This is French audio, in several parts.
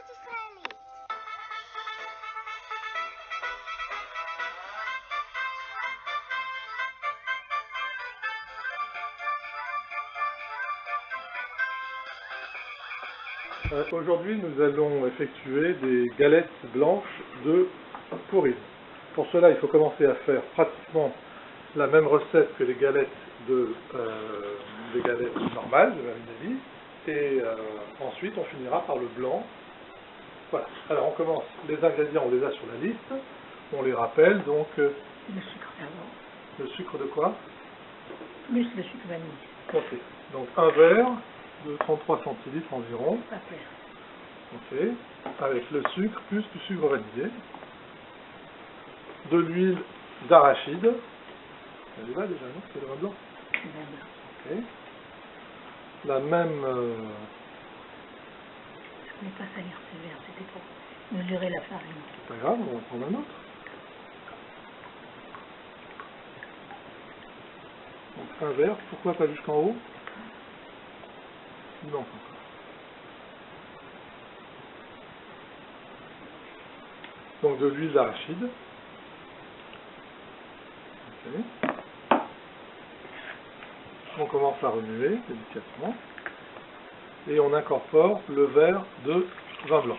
ישראלי. Aujourd'hui, nous allons effectuer des galettes blanches de pourri. Pour cela, il faut commencer à faire pratiquement la même recette que les galettes normales, de la vanille, et ensuite on finira par le blanc. Voilà. Alors on commence, les ingrédients on les a sur la liste, on les rappelle, donc Le sucre d'abord, le sucre de quoi? plus le sucre vanille. Ok. Donc un verre de 33 centilitres environ. Pas clair. Ok. Avec le sucre plus du sucre vanillé. De l'huile d'arachide. Elle est là déjà, non? C'est le vin blanc. Le vin blanc. Ok. La même... Je ne voulais pas salir ce verre, c'était pour mesurer la farine. C'est pas grave, on va prendre un autre. Donc un verre, pourquoi pas jusqu'en haut? Non. Donc de l'huile d'arachide. Ok. On commence à remuer délicatement. Et on incorpore le verre de vin blanc.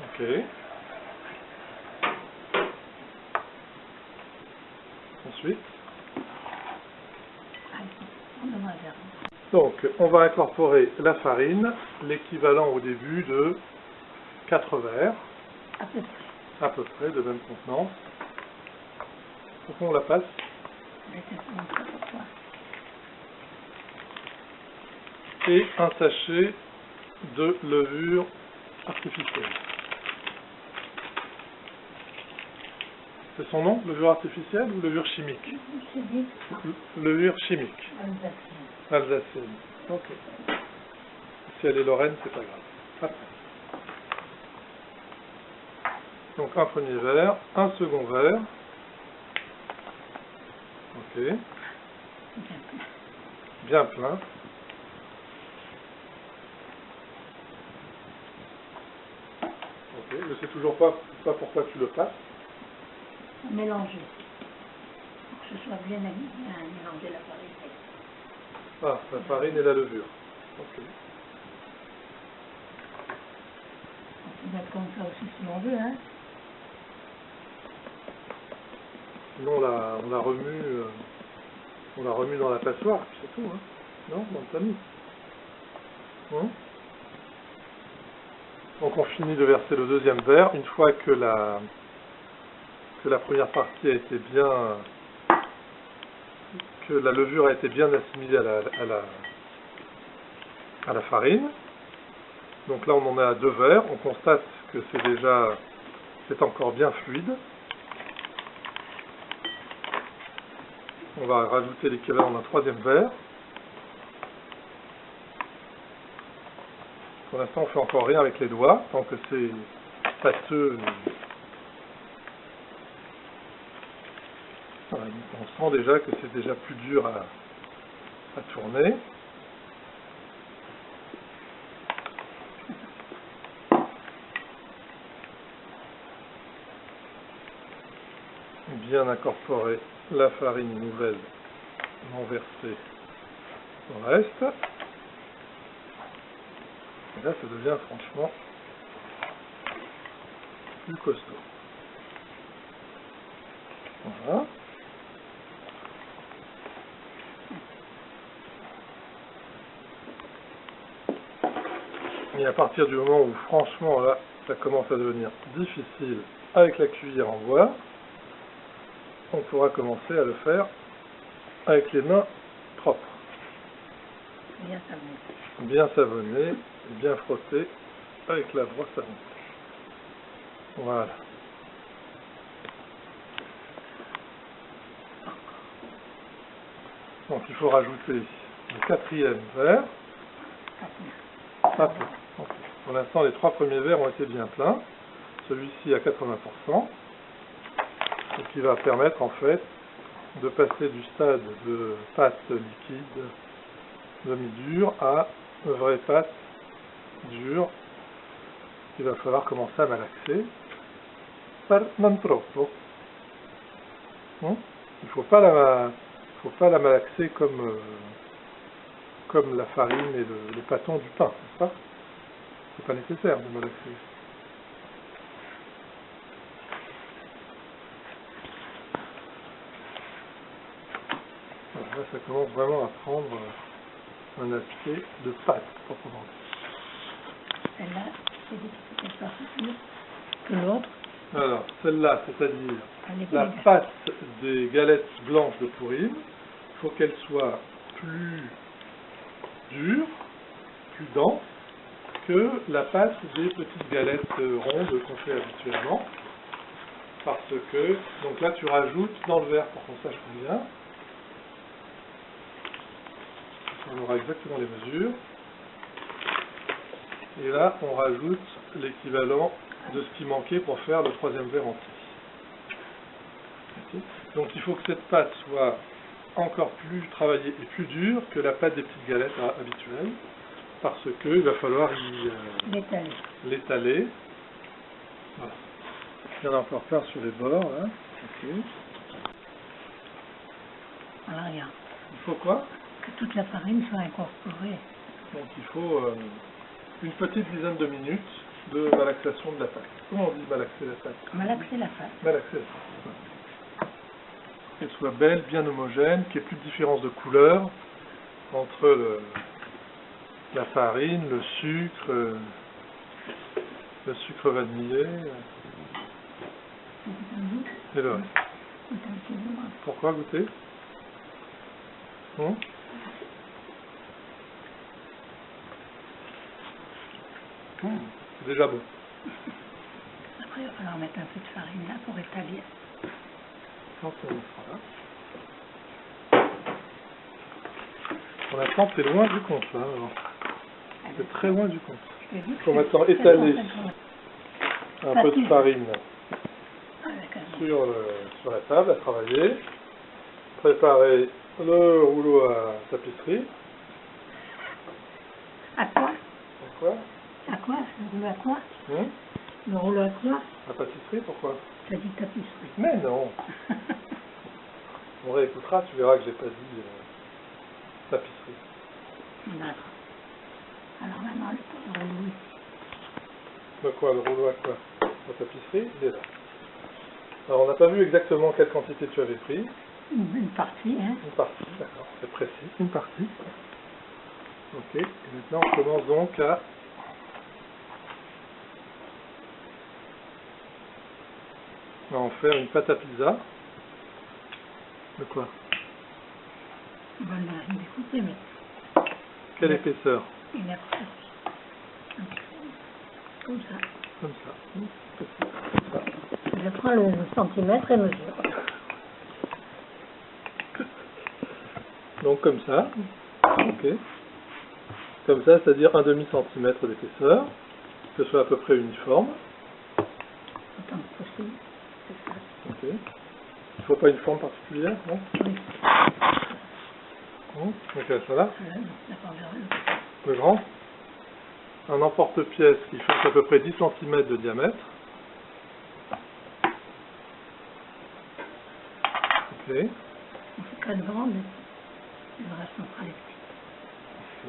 Ok. Ensuite, On demande un verre. donc on va incorporer la farine, l'équivalent au début de 4 verres, à peu près de même contenance. Pourquoi on la passe? Et un sachet de levure artificielle. C'est son nom, levure artificielle ou levure chimique? Levure chimique. Alsacienne. Ok. Si elle est lorraine, c'est pas grave. Après. Donc un premier verre, un second verre. Ok. Bien plein. Ok. Je sais toujours pas pourquoi tu le passes. Mélanger. Pour que ce soit bien mélangé la farine. Ah, la farine et la levure. Ok. On peut mettre comme ça aussi si on veut, hein. Sinon on la remue dans la passoire, puis c'est tout, hein. Non, dans le tamis. Donc on finit de verser le deuxième verre, une fois que la première partie a été bien, que la levure a été bien assimilée à la farine. Donc là on en est à 2 verres, on constate que c'est encore bien fluide. On va rajouter l'équivalent d'un 3e verre. Pour l'instant on fait encore rien avec les doigts, tant que c'est pâteux. Voilà, on sent déjà que c'est déjà plus dur à tourner. Bien incorporer la farine nouvelle renversée au reste. Et là ça devient franchement plus costaud. Voilà. Et à partir du moment où franchement là ça commence à devenir difficile avec la cuillère en bois, on pourra commencer à le faire avec les mains propres. Bien savonné. Bien savonné et bien frotté avec la brosse à dents. Voilà. Donc il faut rajouter le 4e verre. Okay. Pour l'instant les 3 premiers verres ont été bien pleins. Celui-ci à 80%. Ce qui va permettre en fait de passer du stade de pâte liquide demi-dure à vraie pâte dure. Il va falloir commencer à malaxer. Non troppo. Il ne faut pas la malaxer comme la farine et le pâton du pain, n'est-ce pas? C'est pas nécessaire de malaxer. Voilà, là, ça commence vraiment à prendre un aspect de pâte, proprement dit. Celle-là, c'est difficile qu'elle soit plus dure que l'autre. Alors, celle-là, c'est-à-dire Elle est la plus pâte des galettes blanches de Purim, il faut qu'elle soit plus dure, plus dense que la pâte des petites galettes rondes qu'on fait habituellement. Parce que, donc là tu rajoutes dans le verre pour qu'on sache combien. On aura exactement les mesures. Et là on rajoute l'équivalent de ce qui manquait pour faire le troisième verre entier. Okay. Donc il faut que cette pâte soit encore plus travaillée et plus dure que la pâte des petites galettes habituelles, parce qu'il va falloir l'étaler. Voilà. Il y en a encore plein sur les bords là. Okay. Alors regarde. Il faut quoi? Que toute la farine soit incorporée. Donc il faut une petite dizaine de minutes de malaxation de la pâte. Comment on dit malaxer la pâte? Malaxer la pâte. Malaxer la pâte. Qu'elle soit belle, bien homogène, qu'il n'y ait plus de différence de couleur entre la farine, le sucre vanillé et le reste. Pourquoi goûter? C'est déjà bon. Après, il va falloir mettre un peu de farine là pour étaler. Quand on fera là. Pour l'instant, c'est loin du compte, là. C'est très loin du compte. Il faut maintenant étaler un peu de farine sur la table à travailler. Préparer le rouleau à tapisserie. À quoi? À quoi? À quoi? Le rouleau à quoi? Le rouleau à quoi? À pâtisserie, pourquoi? Tu as dit tapisserie. Mais non. On réécoutera, tu verras que j'ai pas dit tapisserie. D'accord. Alors maintenant, le rouleau ici. De quoi? Le rouleau à quoi? La tapisserie, il est là. Alors on n'a pas vu exactement quelle quantité tu avais pris. Une partie, hein? Une partie, d'accord, c'est précis. Une partie. Ok, et maintenant on commence donc à en faire une pâte à pizza. De quoi? On va la découper, mais... Quelle épaisseur? Il a pris. Comme ça. Comme ça. Comme ça. Je prends le centimètre et mesure. Donc comme ça. Ok. Comme ça, c'est-à-dire un demi-centimètre d'épaisseur, que ce soit à peu près uniforme. Autant que possible. C'est ça. Ok. Il ne faut pas une forme particulière, non? Oui. Donc ça là. D'accord, Le grand. Un emporte-pièce qui fait à peu près 10 cm de diamètre. Ok. On fait 4 grands, mais le reste on fera les petits. Ok.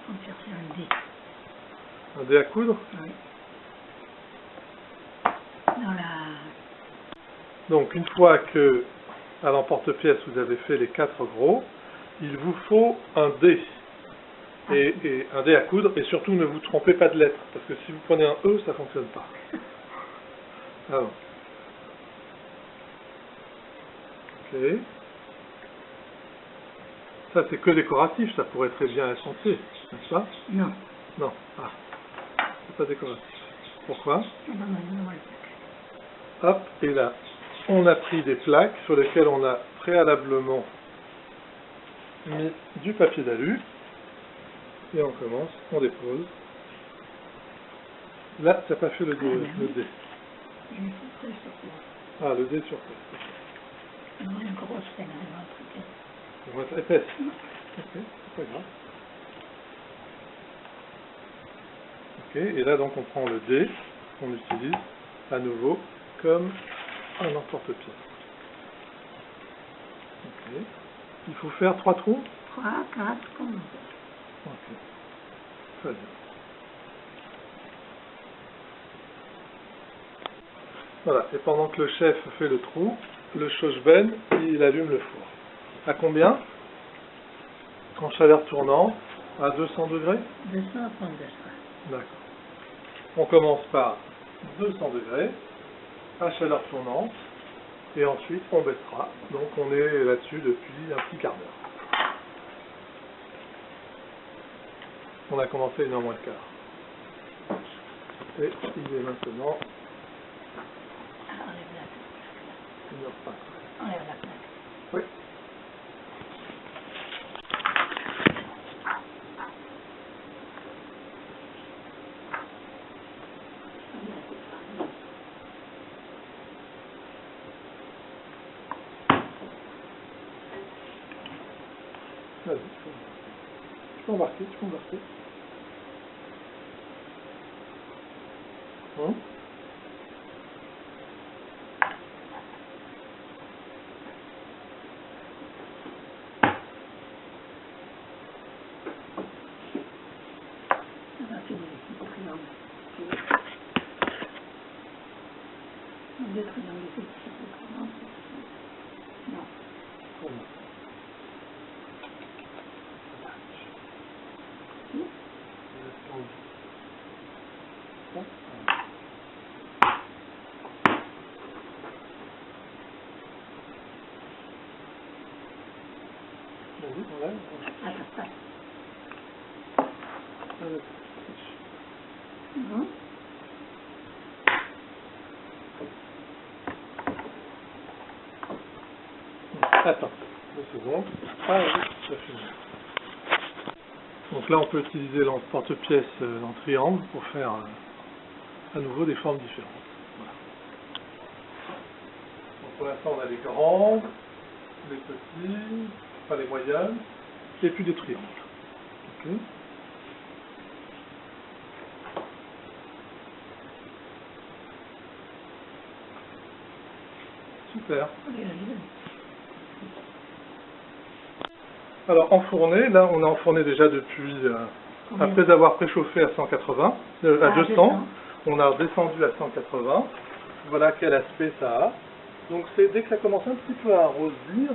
On va chercher un dé. Un dé à coudre? Oui. Dans la... Donc une fois que à l'emporte-pièce vous avez fait les 4 gros, il vous faut un dé. Et un dé à coudre, et surtout ne vous trompez pas de lettre, parce que si vous prenez un E, ça ne fonctionne pas. Alors. Ok. Ça c'est que décoratif, ça pourrait très bien être entier, n'est-ce pas? Non. Non. Ah. C'est pas décoratif. Pourquoi? Hop, et là, on a pris des plaques sur lesquelles on a préalablement mis du papier d'alu. Et on commence, on dépose. Là, tu n'as pas fait le dé. Une surprise surtout. Ah, le dé surprise. Non, une grosse peine, elle va truquer. Ça va être épaisse. Ok, c'est pas grave. Ok, et là donc on prend le dé qu'on utilise à nouveau comme un emporte-pièce. Ok. Il faut faire 3 trous. 3, 4, comme on veut. Ok. Très bien. Voilà, et pendant que le chef fait le trou, le Chochben, il allume le four. À combien? En chaleur tournante, à 200 degrés? 200 prendre 200. D'accord. On commence par 200 degrés, à chaleur tournante, et ensuite on baissera. Donc on est là-dessus depuis un petit quart d'heure. On a commencé 1h moins le quart. Et il est maintenant Alors, enlève la plaque. 1h05. Enlève la plaque. Oui. Vas-y, tu peux embarquer, tu peux embarquer. Hum? Ça va finir ici, triangle. Deux triangles, c'est petit. Non. Hum. Vas-y, enlève. Attends. Allez. Non. Attends, 2 secondes. Ah oui, ça finit. Donc là, on peut utiliser l'emporte-pièce en triangle pour faire à nouveau des formes différentes. Voilà. Donc pour l'instant, on a les grandes, les petits, enfin les moyennes, et puis des triangles. Ok. Super. Alors enfourner, là on a enfourné déjà depuis, après avoir préchauffé à 180, à 200, on a redescendu à 180, voilà quel aspect ça a. Donc c'est dès que ça commence un petit peu à rosir,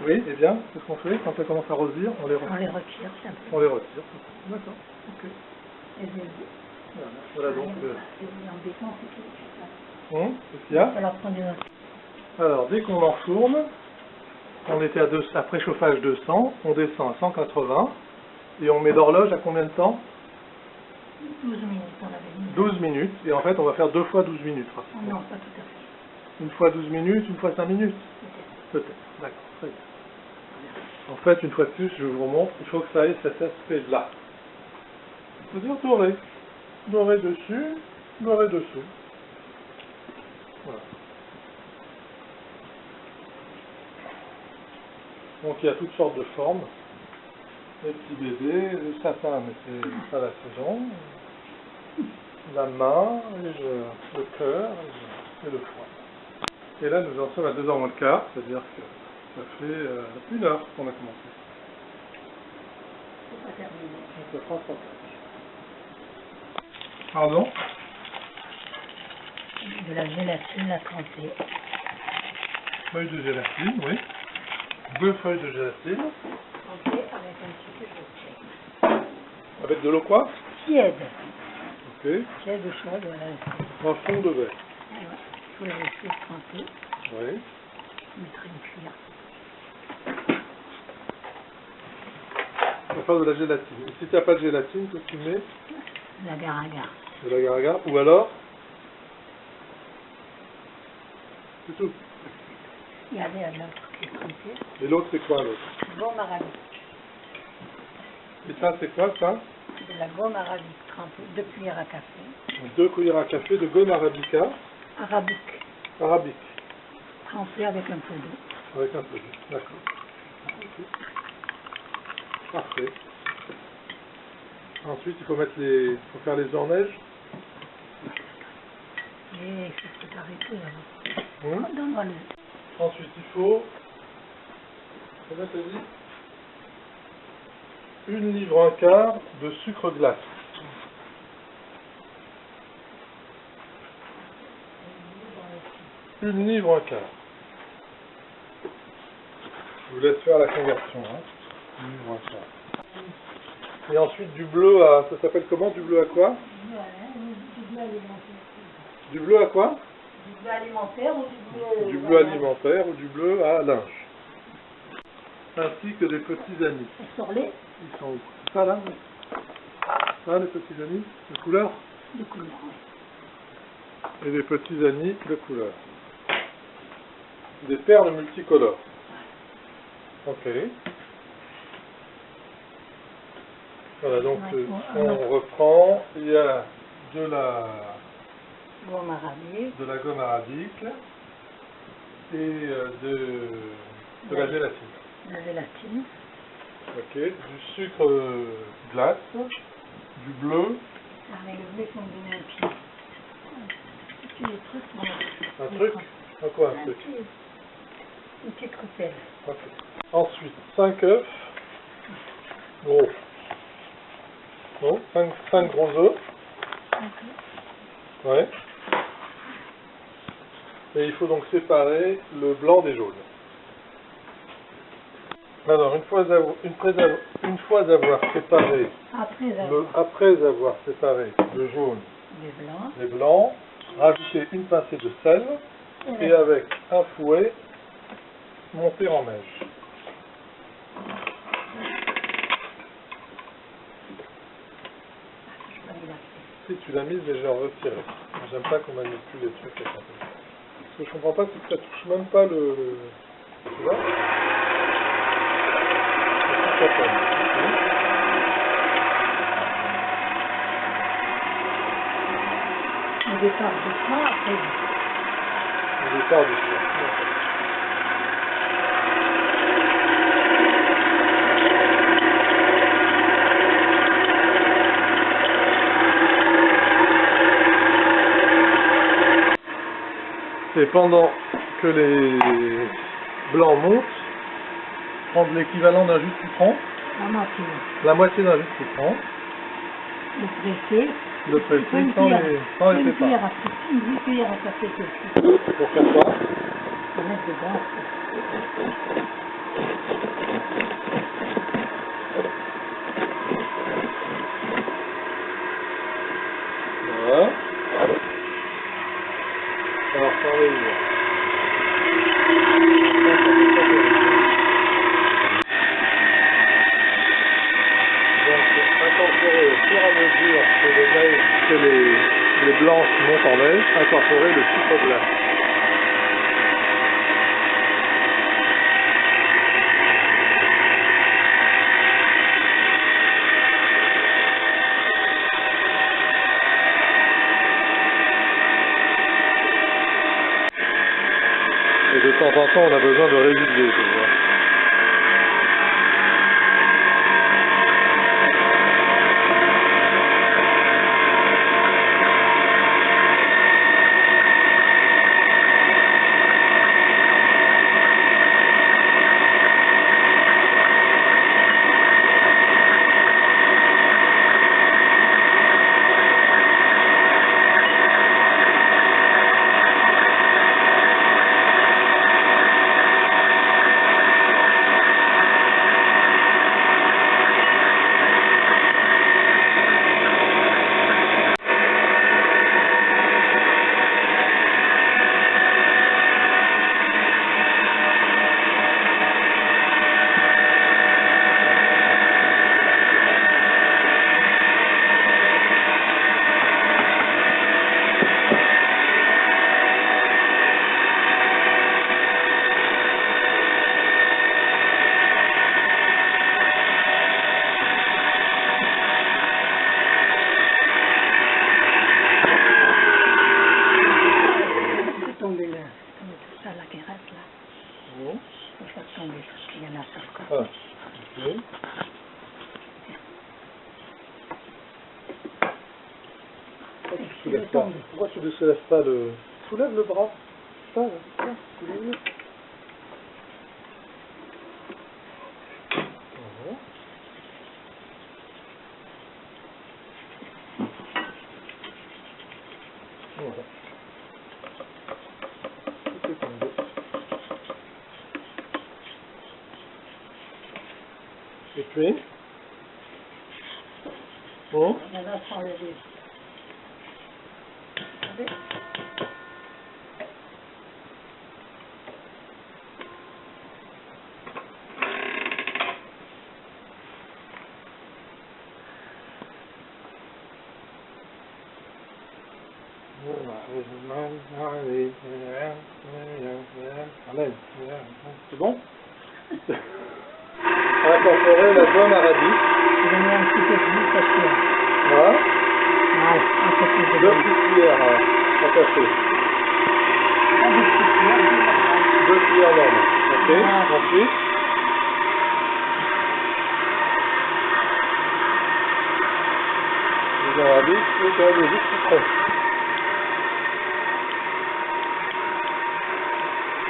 oui, eh bien, c'est ce qu'on fait, quand ça commence à rosir, on les retire. On les retire, c'est un peu. On les retire, d'accord, ok. Voilà donc le... L'embêtant, c'est que Qu'est-ce qu'il y a? ça leur prend une autre. Alors dès qu'on enfourne, on était à préchauffage 200, on descend à 180, et on met d'horloge à combien de temps? 12 minutes, on avait dit. 12 minutes, et en fait on va faire 2 fois 12 minutes. Oh non, pas tout à fait. Une fois 12 minutes, une fois 5 minutes? Peut-être, d'accord, très bien. En fait, une fois de plus, je vous remontre, il faut que ça ait cet aspect-là. C'est-à-dire doré. Doré dessus, doré dessous. Voilà. Donc il y a toutes sortes de formes. Les petits bébés, le sapin, mais c'est pas la saison. La main, le cœur et le foie. Et là, nous en sommes à 2h moins le quart, c'est-à-dire que ça fait 1 heure qu'on a commencé. C'est pas terminé. Donc ça fera 3 pages. Pardon? De la gélatine à tremper. Feuille de gélatine, oui. 2 feuilles de gélatine. Tremper avec un petit peu de thé. Avec de l'eau quoi? Tiède. Ok. Tiède ou chaude, voilà. Un fond de verre. Il faut la laisser tremper. Oui. Mettre une cuillère. On va faire de la gélatine. Et si tu n'as pas de gélatine, qu'est-ce que tu mets? De l'agar-agar. De l'agar-agar. Ou alors? C'est tout. Il y avait un autre qui est trempé. Et l'autre, c'est quoi l'autre? Bon marabou. Et ça, c'est quoi ça? de la gomme arabique trempée, 2 cuillères à café. 2 cuillères à café de gomme arabica Arabique, arabique. trempée avec un peu d'eau. Avec un peu d'eau, d'accord. Ok. Parfait. Ensuite, il faut mettre faut faire les œufs en neige. Et il faut t'arrêter là. Donne-moi le. Ensuite, il faut, combien t'as dit 1 livre 1/4 de sucre glace. Une livre 1/4. Je vous laisse faire la conversion. 1 livre 1/4. Et ensuite du bleu à, ça s'appelle comment, du bleu à quoi? Du bleu alimentaire. Du bleu à quoi? Du bleu alimentaire ou du bleu... Du bleu alimentaire ou du bleu à linge. Ainsi que des petits anis. Sorlet. Ils sont où? Ça là? Ça, les petits anis de couleur? De couleur, oui. Et des petits anis de couleur. Des perles multicolores. Ok. Voilà, donc on reprend. Il y a de la gomme arabique. De la gomme arabique et de la gélatine. La gélatine. Ok. Du sucre glace, du bleu. Ah, mais le bleu, il faut me donner un pied. Un petit truc. Un truc? Ah, quoi un truc? Une petite coupelle. Ok. Ensuite, 5 œufs. Gros. Non, 5 gros œufs. Ouais. Et il faut donc séparer le blanc des jaunes. Alors, une fois avoir séparé après avoir séparé le jaune des blancs, rajouter une pincée de sel et avec un fouet, monter en neige. Si tu l'as mise, mais j'ai retiré. J'aime pas qu'on manipule les trucs. Ce que je comprends pas, c'est que ça touche même pas le... Tu vois? Au départ du soir, après du soir. Au départ du soir. Et pendant que les blancs montent, prendre l'équivalent d'un jus de citron. La moitié. La moitié d'un jus de citron. Le presser sans les séparer. Une cuillère à café de sucre. Pour faire quoi? Pour mettre dedans. Voilà. Alors, sans les lire. Incorporer au fur et à mesure que les blancs montent en neige, incorporer le sucre glace. Et de temps en temps, on a besoin de réviser, tu vois. tomber là. Tomber tout ça, la graisse là. Bon. Faut faire tomber tout ce qu'il y en a sur le corps. Voilà. Ok. Pourquoi tu ne soulèves pas le... Soulève le bras. Ça, là. Soulève-le. Voilà. Voilà. Tout est tombé. Et puis bon. On va s'enlever. Vous savez? C'est bon? On va incorporer la gomme arabique. Je vais mettre un petit peu plus parce que... Voilà. Voilà, un peu plus de 2 gomme. petites cuillères à café. Pas de petites cuillères, 2 cuillères normales. Ok. Voilà. Ensuite. Les arabiques, c'est quand même le jus de citron.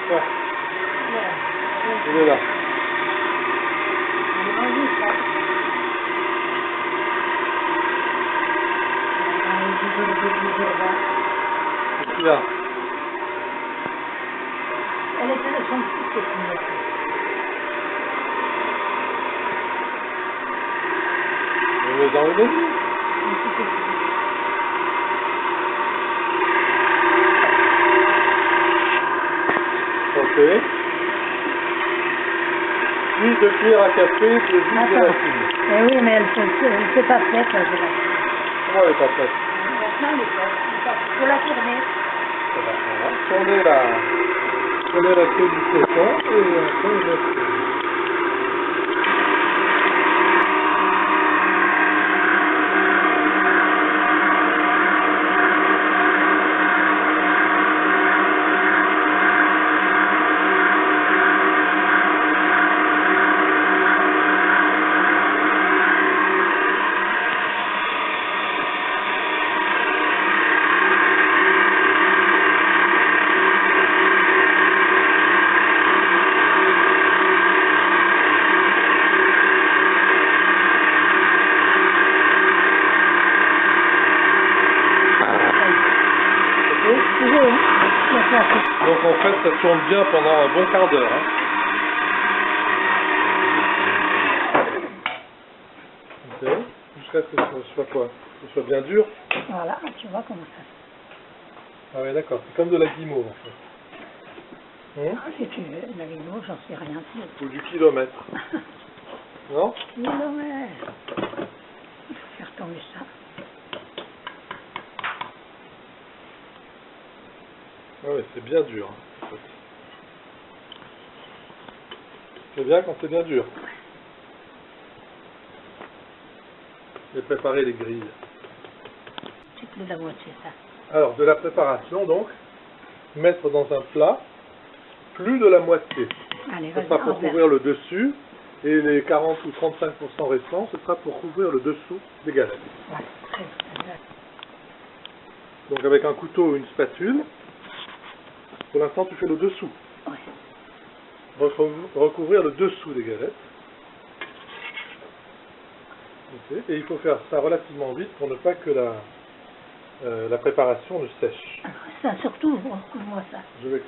Ouais, Voilà. il est là. On va enlever ça. On va enlever un peu plus de bas. Qu'est-ce qu'il y a? Elles sont petites, ces cuillères. On les enlever? Un petit peu plus. Ok. Puis 2 cuillères à café de jus de Attends. gélatine. Eh oui, mais elle s'est pas faite, la gélatine. Comment elle est pas faite? Maintenant, elle est faite. Il faut la tourner. Voilà. Tournez la queue du flocon et après on laisse. Donc en fait, ça tourne bien pendant un bon quart d'heure. Hein. Ok. Jusqu'à ce que ce soit quoi? Que ce soit bien dur. Voilà, tu vois comment ça se Ah ouais, d'accord. C'est comme de la guimauve en fait. fait. Si tu veux, la vidéo, j'en sais rien. Ou du kilomètre. Non? Kilomètre. Il faut faire tomber ça. Ah ouais, c'est bien dur. Hein, en fait. C'est bien quand c'est bien dur. Et préparer les grilles. C'est plus de la moitié, ça. Alors, de la préparation, donc, mettre dans un plat plus de la moitié. Allez, Ce vas-y, sera pour envers. couvrir le dessus, et les 40 ou 35% restants, ce sera pour couvrir le dessous des galettes. Voilà, très bien. Donc avec un couteau ou une spatule, pour l'instant tu fais le dessous. Ouais. Recouvrir le dessous des galettes. Ok. Et il faut faire ça relativement vite pour ne pas que la préparation ne sèche. Alors, ça, surtout, recouvre-moi ça. Je vais...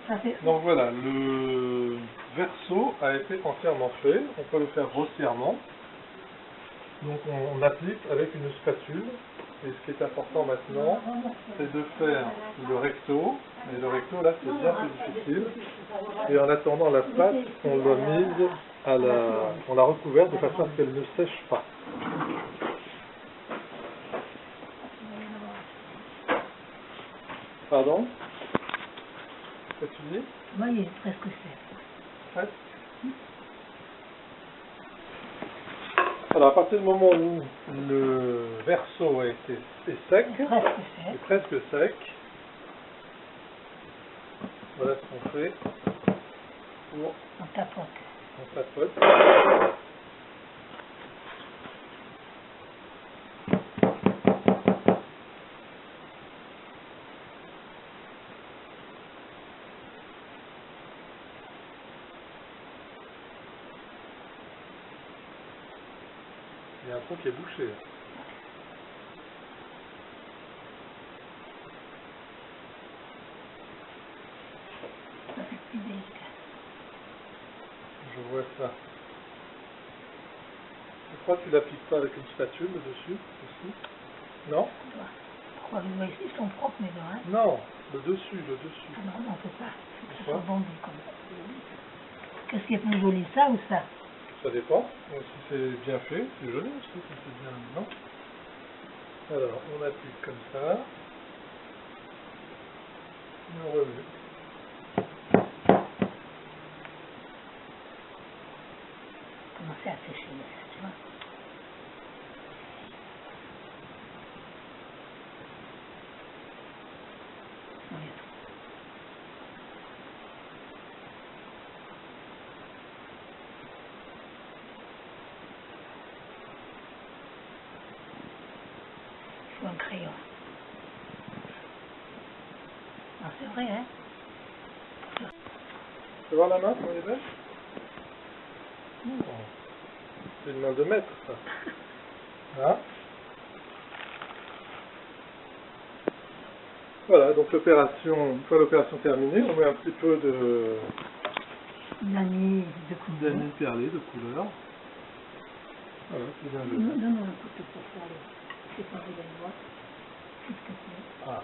Ça fait... Donc voilà, le verso a été entièrement fait. On peut le faire grossièrement. Donc on applique avec une spatule. Et ce qui est important maintenant, c'est de faire le recto. Et le recto, là, c'est bien plus difficile. Et en attendant la pâte, on l'a mise à on l'a recouverte de façon à ce qu'elle ne sèche pas. Pardon? Qu'est-ce que tu dis? Moi, il est presque sec. Presque. Alors, à partir du moment où le verso est sec, Presque sec. est presque sec, Voilà ce qu'on fait pour On tapote. on tapote. Il y a un trou qui est bouché. Ça fait plus délicat. Je vois ça. Je crois que tu l'appliques pas avec une spatule le dessus aussi. Non? Pourquoi les doigts ici sont propres, mais non, hein? Non, le dessus, le dessus. Ah non, on fait pas. Il faut que ça Pourquoi? soit bombé comme ça. Qu'est-ce qui est plus joli, ça ou ça? Ça dépend. Si c'est bien fait, c'est joli aussi. Si c'est bien, non? Alors, on applique comme ça. Et on remue. Commencer à sécher, tu vois. On y est tout. Il faut un crayon. Non, c'est vrai, hein? Tu peux voir la main, comment elle est belle? Oh, c'est une main de maître, ça. Hein? Voilà, donc l'opération, une fois l'opération terminée, on met un petit peu de L'anis de couleur. d'anis perlé de couleur. Voilà, c'est bien joli. Donne-moi un coup de pour faire le séparer les boîtes. S'il te plaît. Ah.